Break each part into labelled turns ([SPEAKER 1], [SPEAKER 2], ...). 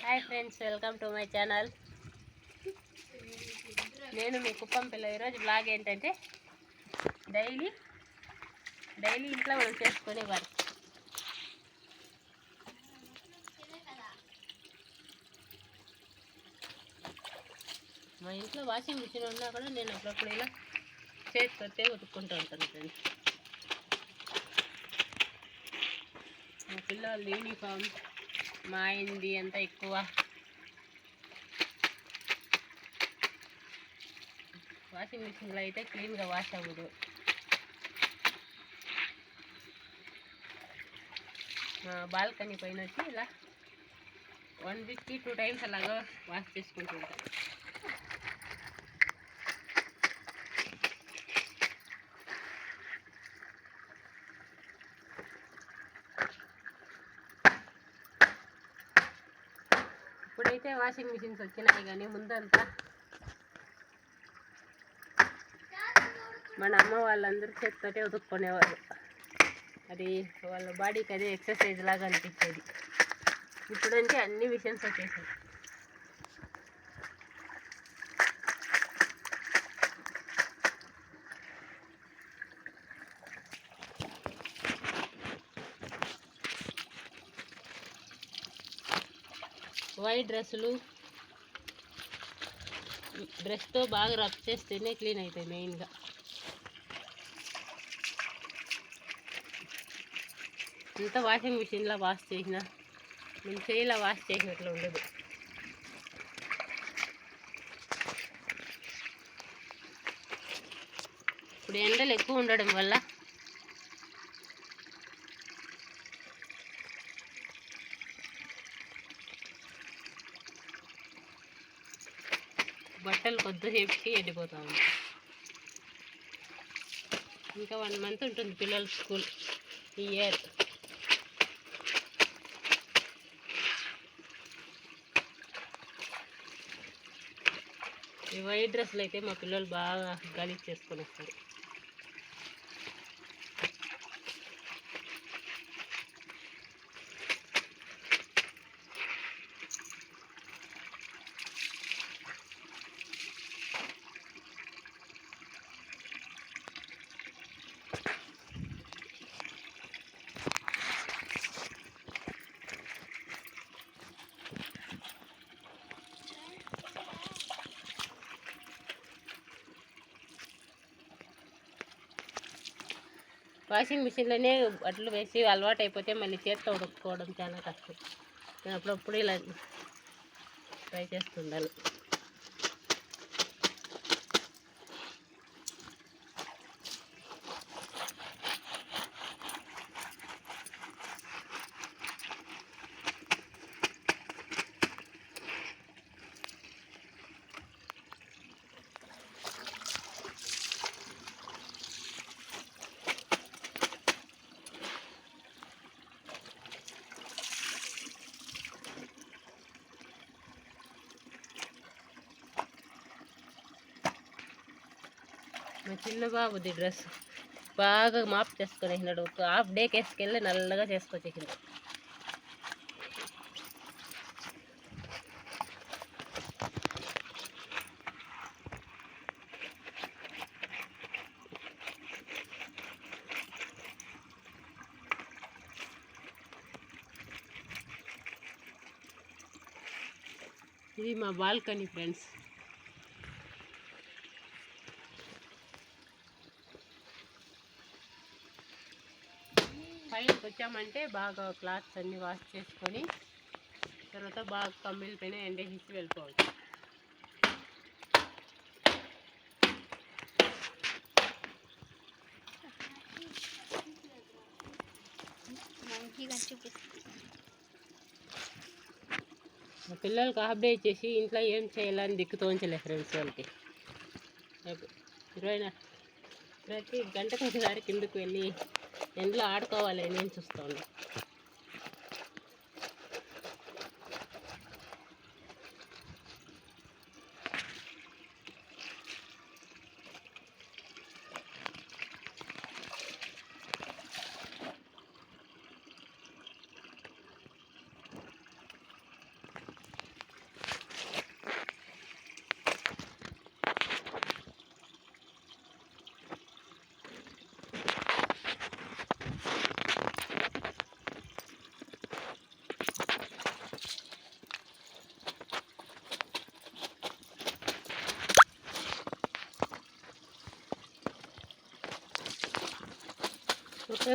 [SPEAKER 1] Hi friends, welcome to my channel. నేను మీ కుప్పం పిల్ల. ఈరోజు బ్లాగ్ ఏంటంటే డైలీ ఇంట్లో మనం చేసుకునే వర్క్. మా ఇంట్లో వాషింగ్ మిషన్ ఉన్నా కూడా నేను అప్పుడప్పుడు ఇలా చేతితోటే ఉతుక్కుంటూ ఉంటాను ఫ్రెండ్స్. మా పిల్లలు యూనిఫామ్, మా అయింది అంతా ఎక్కువ వాషింగ్ మిషన్లో అయితే క్లీన్గా వాష్ అవ్వదు. మా బాల్కనీ పైన వచ్చి ఇలా 1 వీక్కి 2 టైమ్స్ అలాగా వాష్ చేసుకుంటూ ఉంటాను. ఇప్పుడైతే వాషింగ్ మిషన్స్ వచ్చినాయి, కానీ ముందంతా మన అమ్మ వాళ్ళందరూ చేతితోటే ఉతుక్కునేవారు. అది వాళ్ళ బాడీకి అదే ఎక్సర్సైజ్ లాగా అనిపించేది. ఇప్పుడంటే అన్ని మిషన్స్ వచ్చేసాయి. వైట్ డ్రెస్సులు బ్రష్తో బాగా రబ్ చేస్తేనే క్లీన్ అవుతాయి. మెయిన్గా అంతా వాషింగ్ మిషన్లో వాష్ చేసిన మేము చేయిలో వాష్ చేసినట్లు ఉండదు. ఇప్పుడు ఎండలు ఎక్కువ ఉండడం వల్ల బట్టలు కొద్దిసేపుకి ఎండిపోతా ఉంది. ఇంకా 1 మంత్ ఉంటుంది పిల్లల స్కూల్ ఈ ఇయర్. ఈ వైట్ డ్రెస్సులు అయితే మా పిల్లలు బాగా గలీజ్ చేసుకొని వస్తారు. వాషింగ్ మిషన్లోనే బట్టలు వేసి అలవాటు అయిపోతే మళ్ళీ చేత్తో ఉడుక్కోవడం చాలా కష్టం. నేను అప్పుడప్పుడు ఇలా ట్రై చేస్తుండాలి. మా చిన్న బాబుది డ్రెస్ బాగా మాప్ చేసుకునేసినాడు. ఒక హాఫ్ డేకి వేసుకెళ్ళి నల్లగా చేసుకొచ్చేసింది. ఇది మా బాల్కనీ ఫ్రెండ్స్. పైనకి వచ్చామంటే బాగా క్లాత్స్ అన్నీ వాష్ చేసుకొని తర్వాత బాగా కమ్మిల పైన ఎండేసి వెళ్ళిపోవచ్చు. మా పిల్లలకి హాఫ్ డే ఇచ్చేసి ఇంట్లో ఏం చేయాలని దిక్కు తోంచలే ఫ్రెండ్స్. వాళ్ళకి ప్రతి గంటకు ఒకసారి కిందకు వెళ్ళి ఎండలో ఆడుకోవాలి నేను చూస్తాను.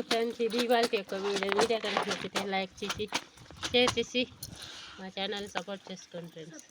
[SPEAKER 1] ఫ్రెండ్స్, ఇది వాళ్ళకి యొక్క వీడియో కనుక నచ్చితే లైక్ చేసి షేర్ చేసి మా ఛానల్ సపోర్ట్ చేసుకోండి ఫ్రెండ్స్.